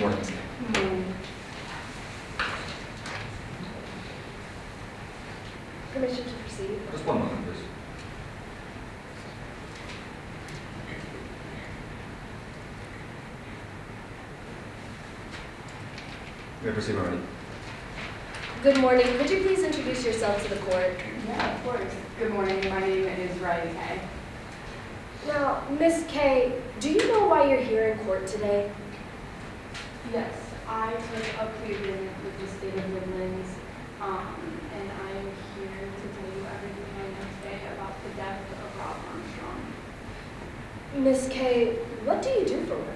morning, Ms. Kay. Good morning. Permission to proceed? Just one moment, please. You may proceed already. Good morning. Could you please introduce yourself to the court? Yeah, of course. Good morning. My name is Riley Kay. Now, Ms. Kay, do you know why you're here in court today? Yes, I took a plea agreement with the state of Midlands, and I am here to tell you everything I know today about the death of Rob Armstrong. Ms. Kay, what do you do for work?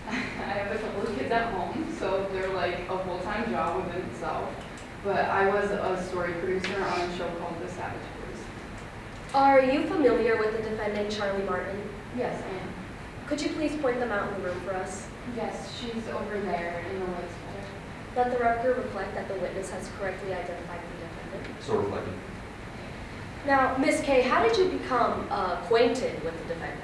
I have a couple of kids at home, so they're like a full-time job within itself. But I was a story producer on a show called The Saboteurs. Are you familiar with the defendant, Charlie Martin? Yes, I am. Could you please point them out in the room for us? Yes, she's over there in the lights better. Let the record reflect that the witness has correctly identified the defendant. So reflected. Now, Ms. Kay, how did you become acquainted with the defendant?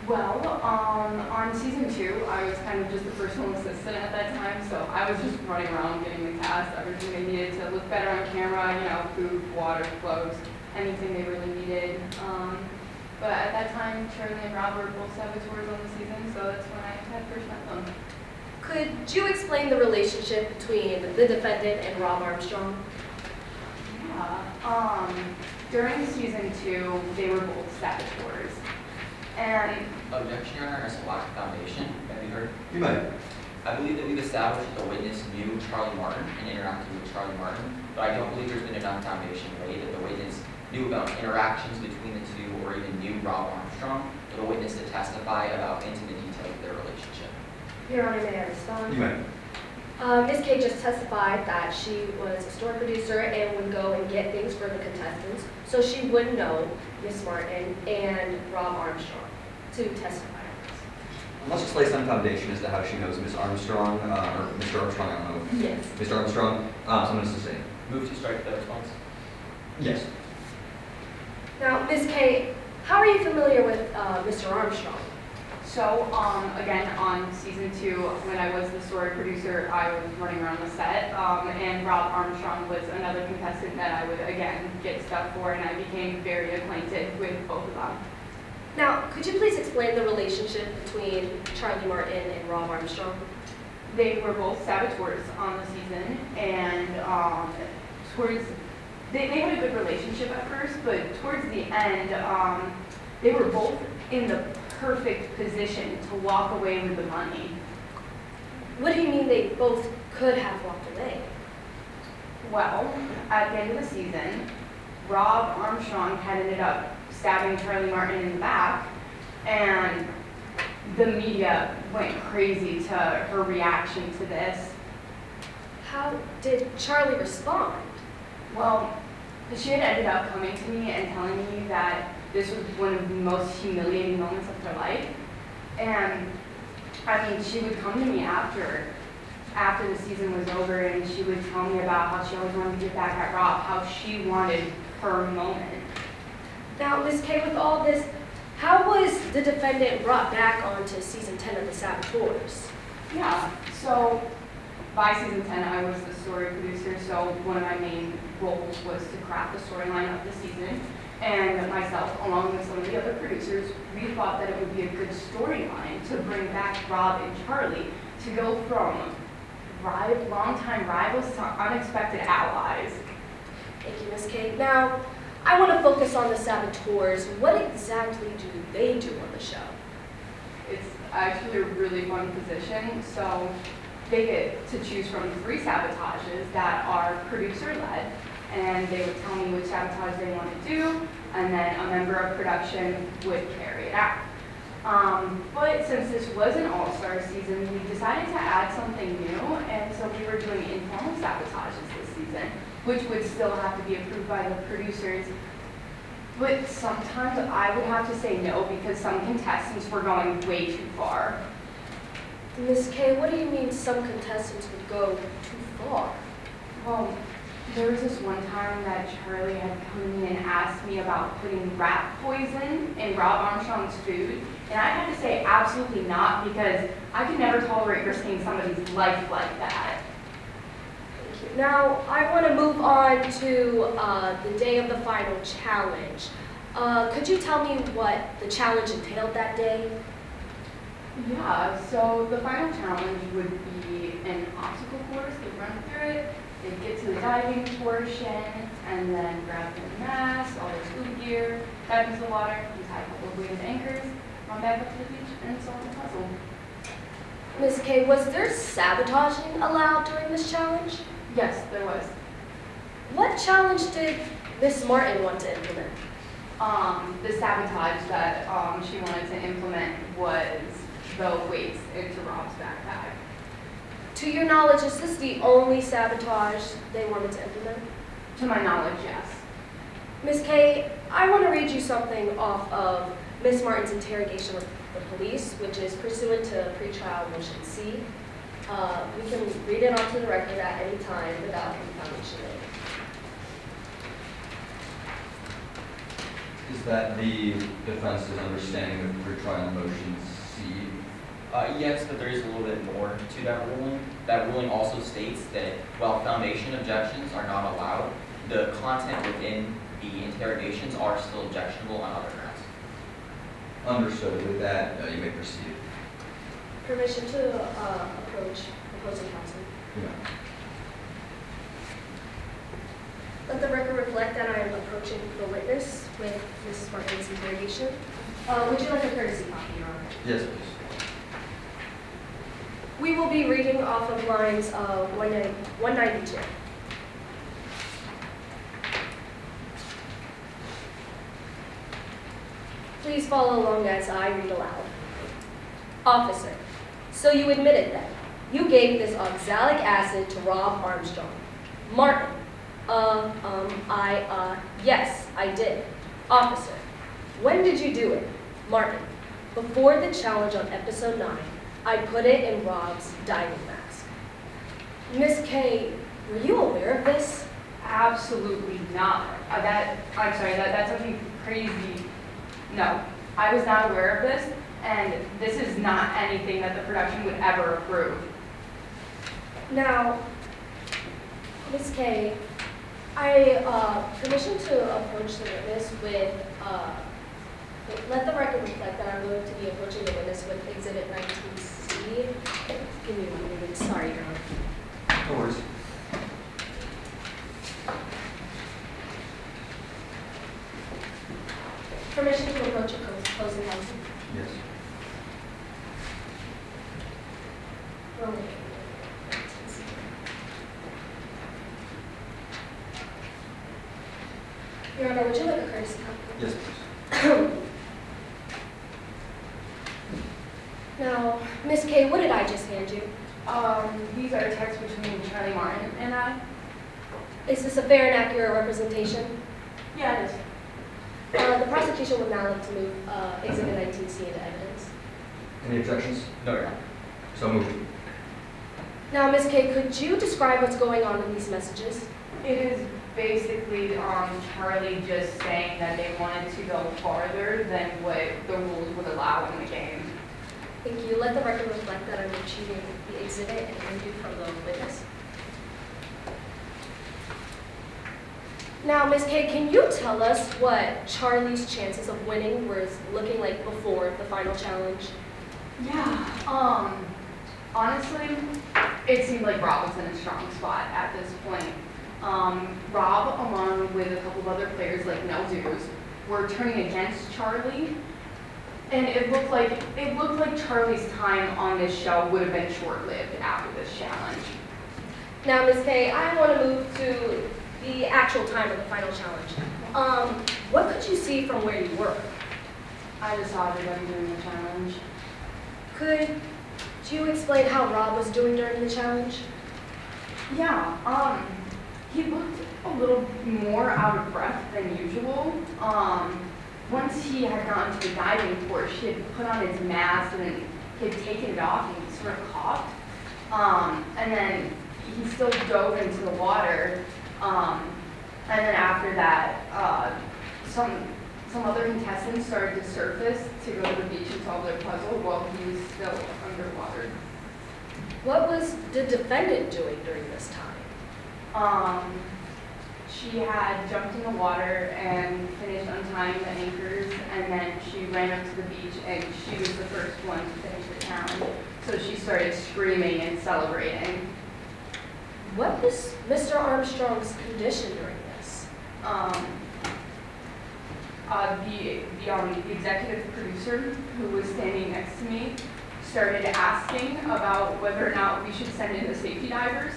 Well, on season 2, I was kind of just a personal assistant at that time, so I was just running around getting the cast everything they needed to look better on camera, food, water, clothes, anything they really needed. But at that time, Charlie and Rob were both saboteurs on the season, so that's when I had first met them. Could you explain the relationship between the defendant and Rob Armstrong? Yeah. During season 2, they were both saboteurs. And Objection, Your Honor, as a lack of foundation. May I be heard? You may. I believe that we've established that the witness knew Charlie Martin and interacted with Charlie Martin, but I don't believe there's been enough foundation laid that the witness knew about interactions between the two or even knew Rob Armstrong, for the witness to testify about intimate details of their relationship. Your Honor, may I respond? You may. Ms. Kay just testified that she was a store producer and would go and get things for the contestants, so she would know Ms. Martin and Rob Armstrong to testify on this. Let's just lay some foundation as to how she knows Miss Armstrong, or Mr. Armstrong, I don't know. Yes. Mr. Armstrong, someone has to say. Move to strike that response. Yes. Now, Ms. Kay, how are you familiar with Mr. Armstrong? so, again, on season 2, when I was the story producer, I was running around the set, and Rob Armstrong was another contestant that I would, again, get stuff for, and I became very acquainted with both of them. Now, could you please explain the relationship between Charlie Martin and Rob Armstrong? They were both saboteurs on the season, and they had a good relationship at first, but towards the end, they were both in the perfect position to walk away with the money. What do you mean they both could have walked away? Well, at the end of the season, Rob Armstrong had ended up stabbing Charlie Martin in the back, and the media went crazy to her reaction to this. How did Charlie respond? Well, she had ended up coming to me and telling me that this was one of the most humiliating moments of her life. And I mean, she would come to me after the season was over, and she would tell me about how she always wanted to get back at Rob, how she wanted her moment. Now, Ms. Kay, with all this, how was the defendant brought back onto season 10 of The Saboteurs? Yeah, so by season 10, I was the story producer, so one of my main roles was to craft the storyline of the season. And myself, along with some of the other producers, we thought that it would be a good storyline to bring back Rob and Charlie to go from longtime rivals to unexpected allies. Thank you, Ms. Kay. Now, I want to focus on The Saboteurs. What exactly do they do on the show? It's actually a really fun position. So they get to choose from 3 sabotages that are producer-led, and they would tell me which sabotage they want to do, and then a member of production would carry it out. But since this was an all-star season, we decided to add something new, and so we were doing informal sabotages this season, which would still have to be approved by the producers. But sometimes I would have to say no because some contestants were going way too far. Ms. Kay, what do you mean some contestants would go too far? Well, there was this one time that Charlie had come to me and asked asked me about putting rat poison in Rob Armstrong's food, and I had to say absolutely not, because I could never tolerate risking somebody's life like that. Thank you. Now, I want to move on to the day of the final challenge. Could you tell me what the challenge entailed that day? Yeah, so the final challenge would be an obstacle course. They'd run through it, they'd get to the diving portion, and then grab their mask, all their scuba gear, dive into the water, and tie a couple of weighted anchors, run back up to the beach, and solve the puzzle. Ms. K, was there sabotaging allowed during this challenge? Yes, there was. What challenge did Ms. Martin want to implement? The sabotage that she wanted to implement was the weights into Rob's backpack. To your knowledge, is this the only sabotage they wanted to implement? To my knowledge, yes. Ms. K, I want to read you something off of Ms. Martin's interrogation with the police, which is pursuant to pretrial motion C. We can read it onto the record at any time without any foundation laid. Is that the defense's understanding of pretrial motion C? Yes, but there is a little bit more to that ruling. That ruling also states that while foundation objections are not allowed, the content within the interrogations are still objectionable on other grounds. Understood. With that, you may proceed. Permission to approach opposing counsel. Yeah. Let the record reflect that I am approaching the witness with Ms. Martin's interrogation. Would you like a courtesy copy, Your Honor? Yes, please. We will be reading off of lines 192. Please follow along as I read aloud. Officer, so you admitted that you gave this oxalic acid to Rob Armstrong. Martin, yes, I did. Officer, when did you do it? Martin, before the challenge on episode 9, I put it in Rob's diving mask. Miss K, were you aware of this? Absolutely not. That's something crazy. No, I was not aware of this, and this is not anything that the production would ever approve. Now, Miss K, I permission to approach the witness with, let the record reflect that I'm going to be approaching the witness with Exhibit 19C. Give me 1 minute, sorry, Your Honor. No worries. Permission to approach opposing counsel. Yes. Rolling. Your Honor, would you like a courtesy copy? Yes, please. Now, Miss K, what did I just hand you? These are texts between Charlie Martin and I. Is this a fair and accurate representation? Yeah, it is. The prosecution would now like to move Exhibit 19C into evidence. Any objections? No, Your Honor. So moved. Now, Ms. K, could you describe what's going on in these messages? It is basically Charlie just saying that they wanted to go farther than what the rules would allow in the game. Thank you. Let the record reflect that I'm retrieving the exhibit and interview from the witness. Now, Ms. K, can you tell us what Charlie's chances of winning were looking like before the final challenge? Yeah, honestly, it seemed like Rob was in a strong spot at this point. Rob, along with a couple of other players like No Dues, were turning against Charlie, and it looked like Charlie's time on this show would have been short-lived after this challenge. Now, Ms. K, I want to move to the actual time of the final challenge. What could you see from where you were? I just saw everybody doing the challenge. Could you explain how Rob was doing during the challenge? Yeah, he looked a little more out of breath than usual. Once he had gotten to the diving porch, he had put on his mask and then he had taken it off and he sort of coughed. And then he still dove into the water. And then after that, some other contestants started to surface to go to the beach and solve their puzzle while he was still underwater. What was the defendant doing during this time? She had jumped in the water and finished untying the anchors, and then she ran up to the beach, and she was the first one to finish the challenge. So she started screaming and celebrating. What was Mr. Armstrong's condition during this? The executive producer who was standing next to me started asking about whether or not we should send in the safety divers.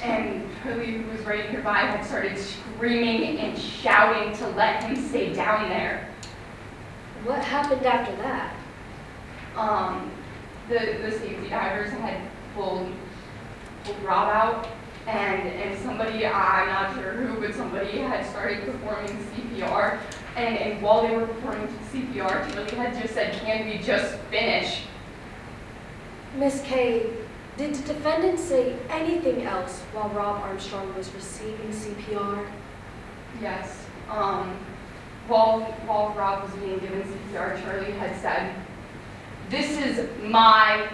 And Hurley, who was right nearby, had started screaming and shouting to let him stay down there. What happened after that? The safety divers had pulled Rob out, and somebody, I'm not sure who, but somebody had started performing CPR. And while they were performing CPR, Hurley had just said, "Can we just finish?" Miss Kay, did the defendant say anything else while Rob Armstrong was receiving CPR? Yes. While Rob was being given CPR, Charlie had said, "This is my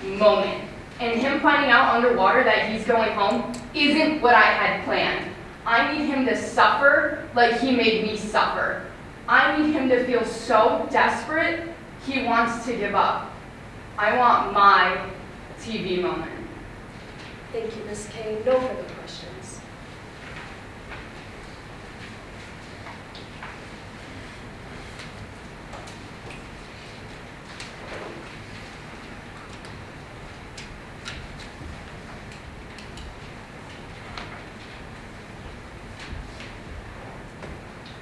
moment." And him finding out underwater that he's going home isn't what I had planned. I need him to suffer like he made me suffer. I need him to feel so desperate he wants to give up. I want my TV moment. Thank you, Miss Kay. No further questions.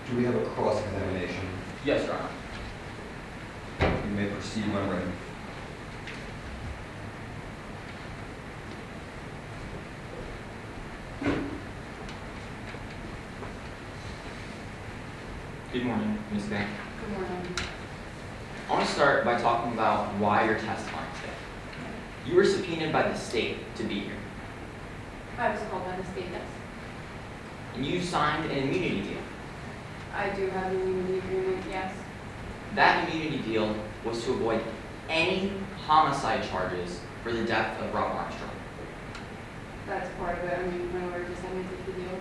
Do we have a cross-examination? Yes, Your Honor. You may proceed when ready. Good morning, Ms. Bank. Good morning. I want to start by talking about why you're testifying today. You were subpoenaed by the state to be here, I was called by the state, yes. and you signed an immunity deal. I do have an immunity agreement, yes. That immunity deal was to avoid any homicide charges for the death of Rob Armstrong. That's part of it. I mean, my lawyer just had me take the deal.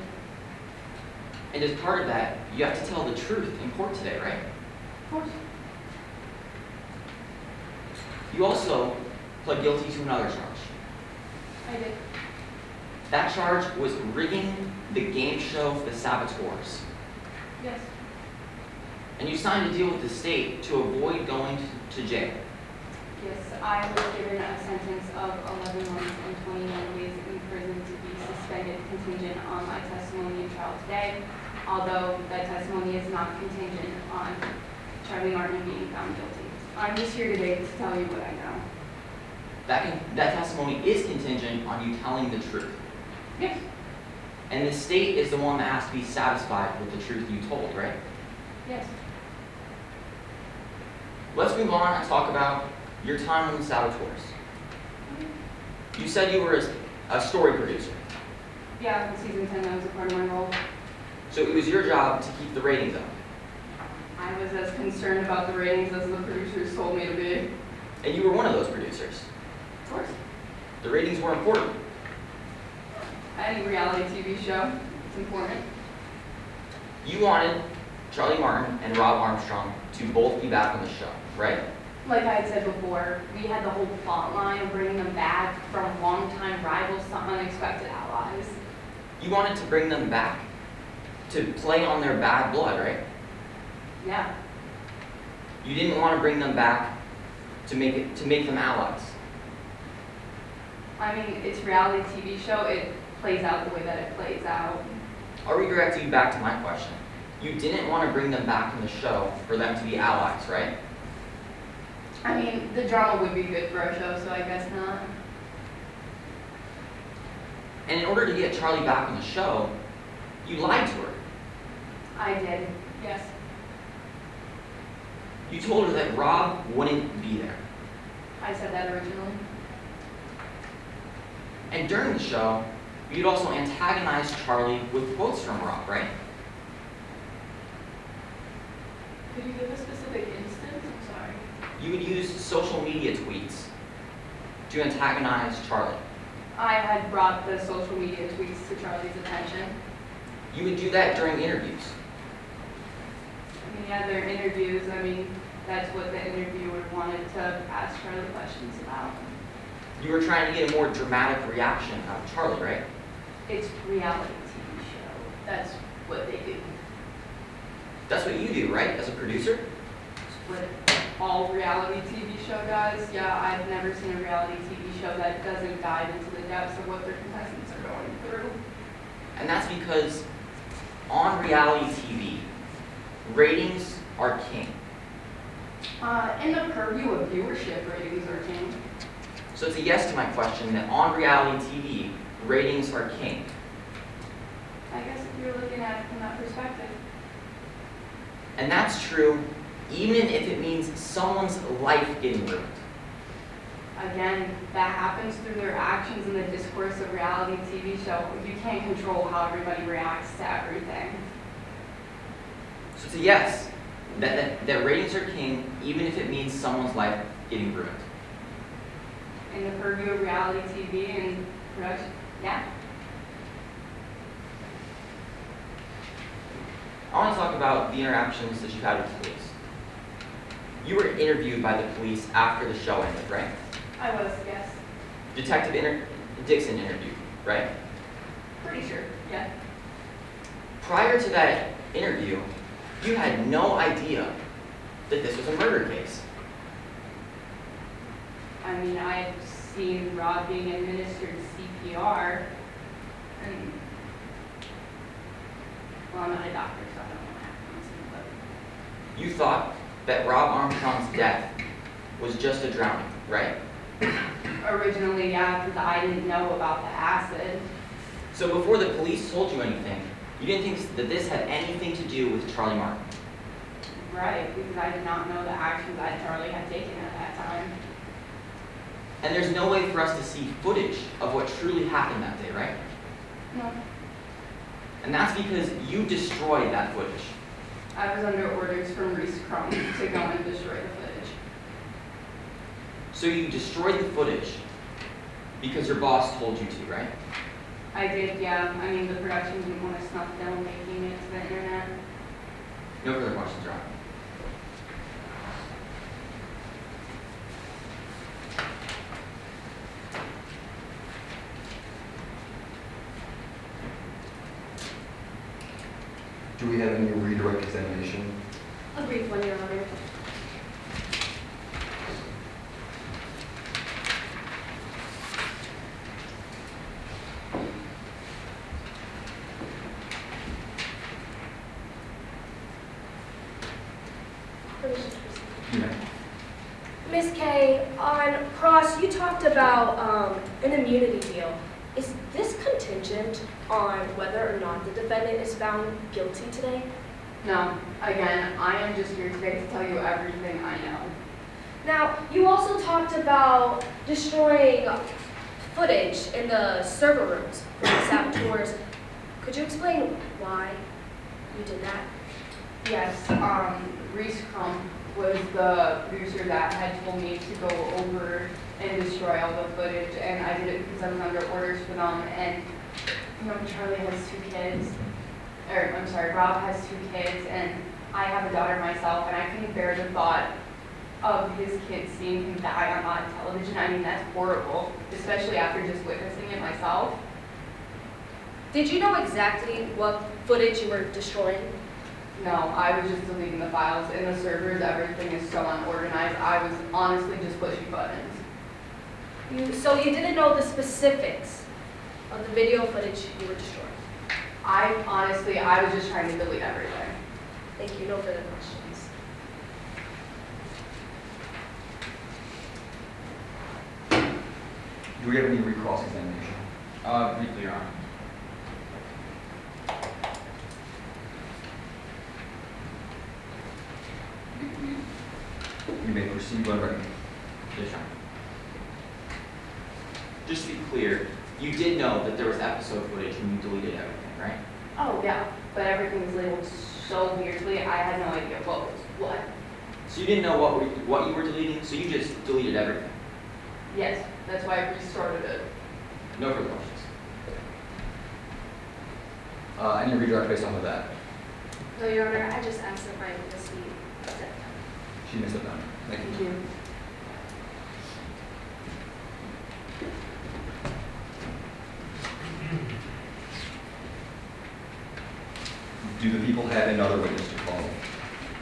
And as part of that, you have to tell the truth in court today, right? Of course. You also pled guilty to another charge. I did. That charge was rigging the game show The Saboteurs. Yes. And you signed a deal with the state to avoid going to jail. Yes, I was given a sentence of 11 months and 21 days in prison to be suspended contingent on my testimony in trial today, although that testimony is not contingent on Charlie Martin being found guilty. I'm just here today to tell you what I know. That testimony is contingent on you telling the truth. Yes. And the state is the one that has to be satisfied with the truth you told, right? Yes. Let's move on and talk about your time on The Saboteurs. You said you were a story producer, Yeah, in season 10, that was a part of my role. so it was your job to keep the ratings up. I was as concerned about the ratings as the producers told me to be. And you were one of those producers. Of course. The ratings were important. Any reality TV show, it's important. You wanted Charlie Martin and Rob Armstrong to both be back on the show, right? Like I had said before, we had the whole plot line of bringing them back from longtime rivals to unexpected allies. You wanted to bring them back to play on their bad blood, right? Yeah. You didn't want to bring them back to make them allies. I mean, it's a reality TV show. It plays out the way that it plays out. I'll redirect you back to my question. You didn't want to bring them back on the show for them to be allies, right? I mean, the drama would be good for our show, so I guess not. And in order to get Charlie back on the show, you lied to her. I did, yes. You told her that Rob wouldn't be there. I said that originally. And during the show, you'd also antagonize Charlie with quotes from Rob, right? Could you give a specific instance? I'm sorry. You would use social media tweets to antagonize Charlie. I had brought the social media tweets to Charlie's attention. You would do that during interviews. I mean, yeah, they're interviews. I mean, that's what the interviewer wanted to ask Charlie questions about. You were trying to get a more dramatic reaction out of Charlie, right? It's reality TV show. That's what they do. That's what you do, right, as a producer? It's what all reality TV show does. Yeah, I've never seen a reality TV show that doesn't dive into the depths of what their contestants are going through. And that's because on reality TV, ratings are king. In the purview of viewership, ratings are king. So it's a yes to my question that on reality TV, ratings are king. I guess if you're looking at it from that perspective. And that's true even if it means someone's life getting ruined. Again, that happens through their actions in the discourse of reality TV show. You can't control how everybody reacts to everything. So it's a yes, that ratings are king even if it means someone's life getting ruined. In the purview of reality TV and production, yeah. I want to talk about the interactions that you've had with the police. You were interviewed by the police after the show ended, right? I was, yes. Detective Dixon interviewed, right? Pretty sure, yeah. Prior to that interview, you had no idea that this was a murder case. I mean, I've seen Rob being administered CPR, and, well, I'm not a doctor, so I don't know what happens, but You thought that Rob Armstrong's death was just a drowning, right? originally, yeah, because I didn't know about the acid. So before the police told you anything, you didn't think that this had anything to do with Charlie Martin. Right, because I did not know the actions that Charlie had taken at that time. And there's no way for us to see footage of what truly happened that day, right? No. And that's because you destroyed that footage. I was under orders from Reese Crumb to go and destroy the footage. So you destroyed the footage because your boss told you to, right? I did, yeah. I mean, the production didn't want to snuff film making it to the internet. No further questions, Ron. Do we have any redirect examination? A brief one, Your Honor. You may. Ms. K, on cross, you talked about an immunity deal. Is this contingent on whether or not the defendant is found guilty today? No, again, I am just here today to tell you everything I know. Now, you also talked about destroying footage in the server rooms for the saboteurs. Could you explain why you did that? Yes, Reese Crumb was the producer that had told me to go over and destroy all the footage, and I did it because I was under orders for them. And you know, Charlie has 2 kids, or I'm sorry, Rob has 2 kids, and I have a daughter myself, and I couldn't bear the thought of his kids seeing him die on live television. I mean, that's horrible, especially after just witnessing it myself. Did you know exactly what footage you were destroying? No, I was just deleting the files. In the servers, everything is so unorganized. I was honestly just pushing buttons. So you didn't know the specifics of the video footage you were destroying? I was just trying to delete everything. Thank you. No further questions. Do we have any recross examination? Briefly, Your Honor. You may proceed when ready. Yes, Your Honor. Just to be clear, you did know that there was episode footage when you deleted everything, right? Oh yeah, but everything is labeled so weirdly, I had no idea what was what. So you didn't know what you were deleting, so you just deleted everything. Yes, that's why I restarted it. No further questions. Any redirect based off of that? No, Your Honor, I just asked if I missed the step. She missed it then. Thank you. Thank you. Do the people have another witness to call?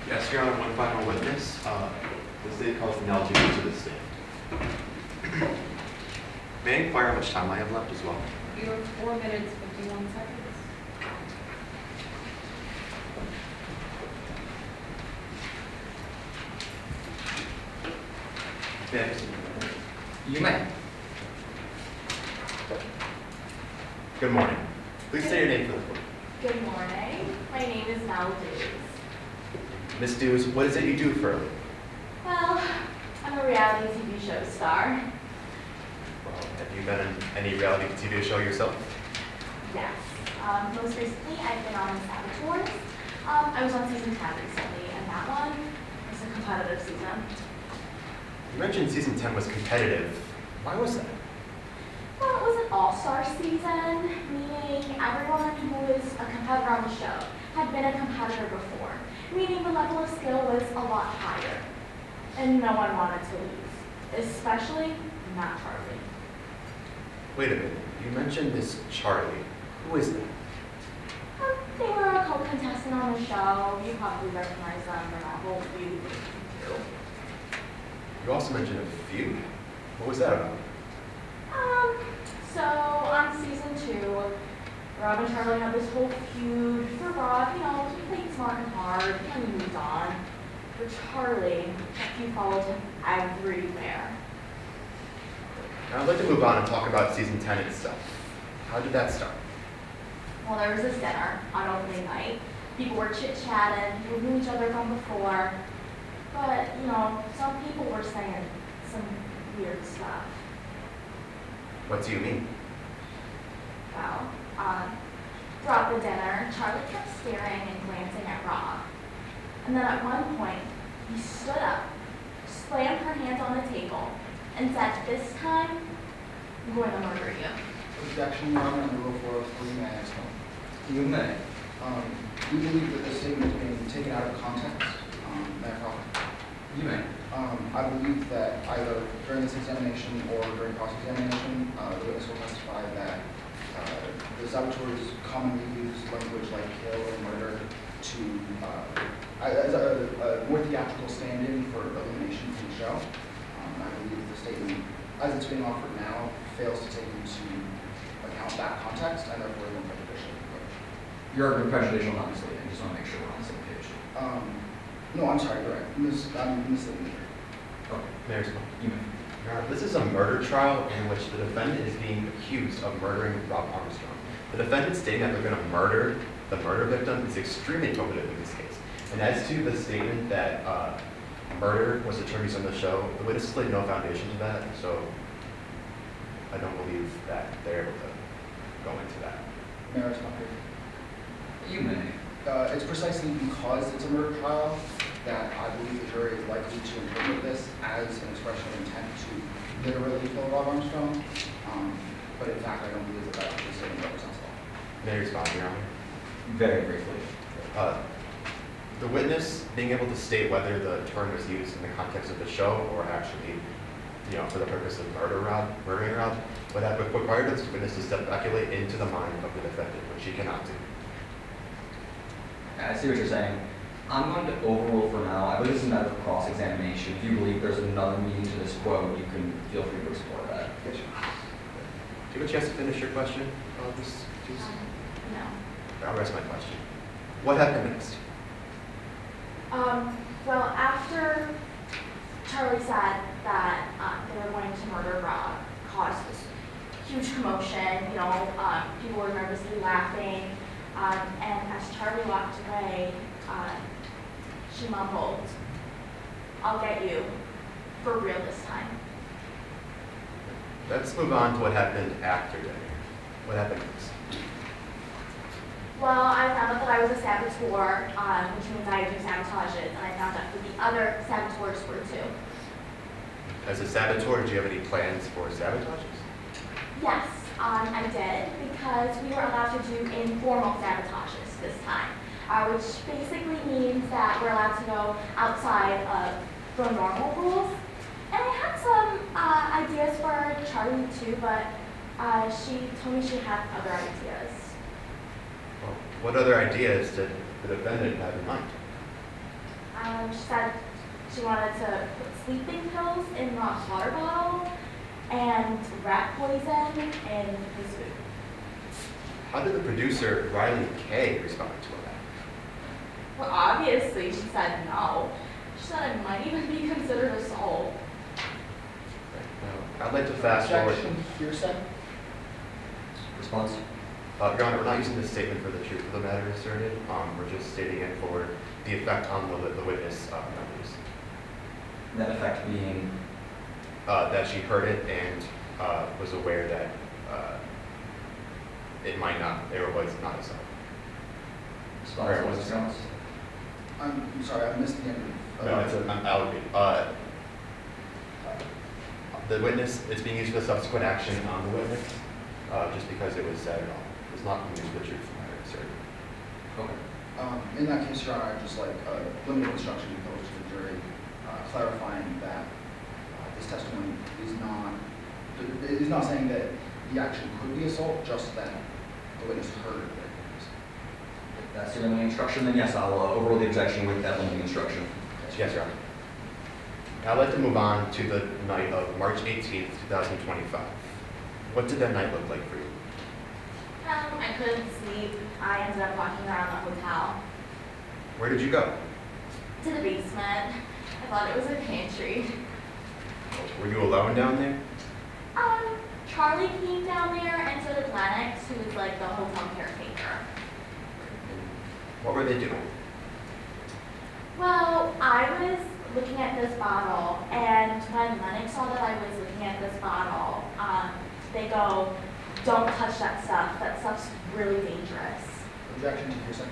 Yes, Your Honor, one final witness. The state calls Nell Jr. to the stand. May I inquire how much time I have left as well? You have 4 minutes, 51 seconds. May I proceed? You may. Good morning. Please say your name for the record. Good morning. My name is Mel Dews. Ms. Dews, what is it you do for a living? Well, I'm a reality TV show star. Well, have you been in any reality TV show yourself? Yes. Most recently, I've been on Saboteurs. I was on season 10 recently, and that one was a competitive season. You mentioned season 10 was competitive. Why was that? Well, it was an all-star season, meaning everyone who was a competitor on the show had been a competitor before, meaning the level of skill was a lot higher. And no one wanted to lose, especially not Charlie. Wait a minute. You mentioned this Charlie. Who is that? They were a co-contestant on the show. You probably recognize them from that whole feud too. You also mentioned a feud. What was that about? So on season 2, Rob and Charlie had this whole feud. For Rob, he played smart and hard, and he moved on. For Charlie, he followed him everywhere. Now I'd like to move on and talk about season 10 itself. How did that start? Well, there was this dinner on opening night. People were chit-chatting, people knew each other from before. But, some people were saying some weird stuff. What do you mean? Well, throughout the dinner, Charlie kept staring and glancing at Rob. And then at one point, he stood up, slammed her hands on the table, and said, "This time, I'm going to murder you." Objection, Your Honor, under Rule 403, may I ask one? You may. We believe that this statement is being taken out of context. May I follow? You may. I believe that either during this examination or during cross-examination, the witness will testify that the saboteurs commonly use language like kill and murder to, as a more theatrical stand-in for elimination from the show. I believe the statement, as it's being offered now, fails to take into account that context and therefore is more prejudicial. You're arguing prejudicial, not misleading. I just want to make sure we're on the same page. No, I'm sorry, you're right. I'm misleading here. Okay. May I respond? You may. Your Honor, this is a murder trial in which the defendant is being accused of murdering Rob Armstrong. The defendant stating that they're going to murder the murder victim is extremely probative in this case. And as to the statement that murder was the term used on the show, the witnesses laid no foundation to that, so I don't believe that they're able to go into that. May I respond here? You may. It's precisely because it's a murder trial that I believe the jury is likely to interpret this as an expression of intent to literally kill Rob Armstrong. But in fact, I don't believe that that statement represents law. May I respond, Your Honor? Very briefly. The witness being able to state whether the term was used in the context of the show or actually, for the purpose of murdering Rob, would have required the witness to speculate into the mind of the defendant, which he cannot do. I see what you're saying. I'm going to overrule for now. I believe this is a matter of cross-examination. If you believe there's another meaning to this quote, you can feel free to explore that. Do you have a chance to finish your question, Ms. Dews? No. I'll rest my question. What happened next? Well, after Charlie said that they were going to murder Rob, caused this huge commotion, people were nervously laughing, and as Charlie walked away, she mumbled, "I'll get you, for real this time." Let's move on to what happened after dinner. What happened next? Well, I found out that I was a saboteur, which means I do sabotages, and I found out that the other saboteurs were too. As a saboteur, did you have any plans for sabotages? Yes, I did, because we were allowed to do informal sabotages this time, which basically means that we're allowed to go outside of the normal rules. And I had some ideas for Charlie too, but she told me she had other ideas. Well, what other ideas did the defendant have in mind? She said she wanted to put sleeping pills in Rob's water bottle and rat poison in his food. How did the producer, Riley K., respond to all that? Well, obviously, she said no. She said it might even be considered assault. Now, I'd like to fast forward. Objection, hearsay? Response? Your Honor, we're not using this statement for the truth of the matter asserted. We're just stating it for the effect on the witness members. That effect being, That she heard it and was aware that it might not, or was not assault. response, Right, response? I'm sorry, I missed the end of. No, it's an allegory. The witness, it's being used for the subsequent action on the witness, just because it was said at all. It's not being used for the truth of the matter asserted. Okay. In that case, Your Honor, I'd just like limited instruction imposed to the jury, clarifying that this testimony is not saying that the action could be assault, just that the witness heard it. If that's your limiting instruction, then yes, I'll overrule the objection with that limiting instruction. Yes, Your Honor. Now I'd like to move on to the night of March 18th, 2025. What did that night look like for you? I couldn't sleep. I ended up walking around the hotel Where did you go? to the basement. I thought it was a pantry. Were you alone down there? Charlie came down there, and so did Lennox, who was like the hotel caretaker. What were they doing? Well, I was looking at this bottle, and when Lennox saw that I was looking at this bottle, they go, "Don't touch that stuff. That stuff's really dangerous." Objection to hearsay.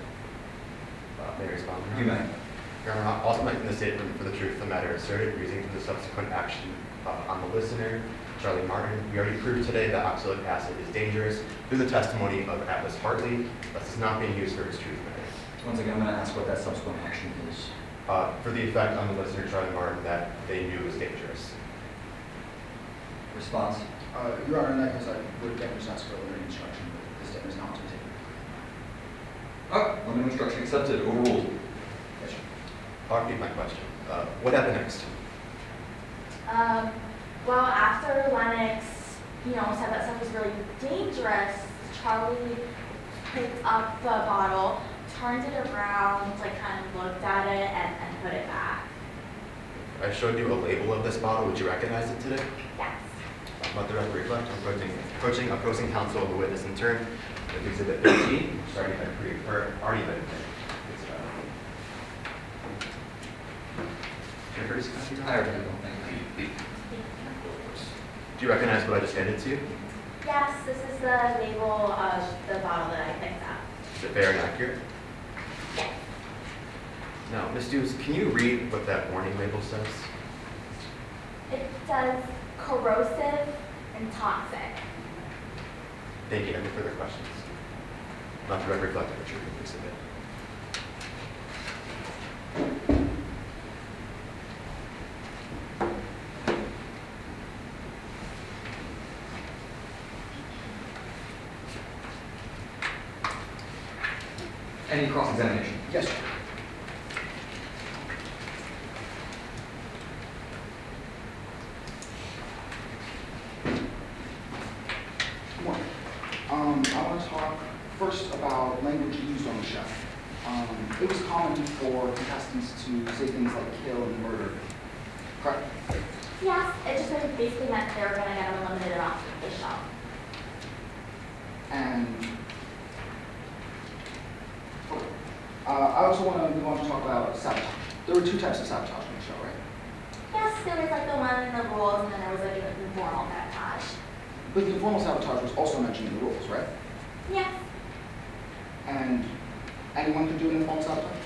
May I respond? You may. Your Honor, also making the statement for the truth of the matter asserted, using for the subsequent action on the listener, Charlie Martin. We already proved today that oxalic acid is dangerous through the testimony of Atlas Hartley. This is not being used for his truth matter. Once again, I'm going to ask what that subsequent action is. For the effect on the listener, Charlie Martin, that they knew was dangerous. Response? Your Honor, in that case, I would again just ask for a limited instruction, but this statement is not to be taken. Oh, limiting instruction accepted, overruled. Yes, sir. I'll repeat my question. What happened next? Well, after Lennox, said that stuff was really dangerous, Charlie picked up the bottle, turned it around, kind of looked at it, and put it back. I showed you a label of this bottle. Would you recognize it today? Yes. Let the record reflect. Approaching opposing counsel of the witness in turn with Exhibit 13, which already been I already know, thank you. Do you recognize what I just handed to you? Yes, this is the label of the bottle that I picked up. Is it fair and accurate? Yes. Now, Ms. Dews, can you read what that warning label says? It says corrosive and toxic. Thank you. Any further questions? Let the record reflect what you're reading, Exhibit. Any cross-examination? Yes, sir. Good morning. I want to talk first about language used on the show. It was common for contestants to say things like kill and murder. Correct? Yes, it just basically meant they were going to get them eliminated off the show. And I also want to move on to talk about sabotage. There were two types of sabotage on the show, right? Yes, there was the one in the rules, and then there was an informal sabotage. But the informal sabotage was also mentioned in the rules, right? Yes. and anyone could do it in a false sabotage?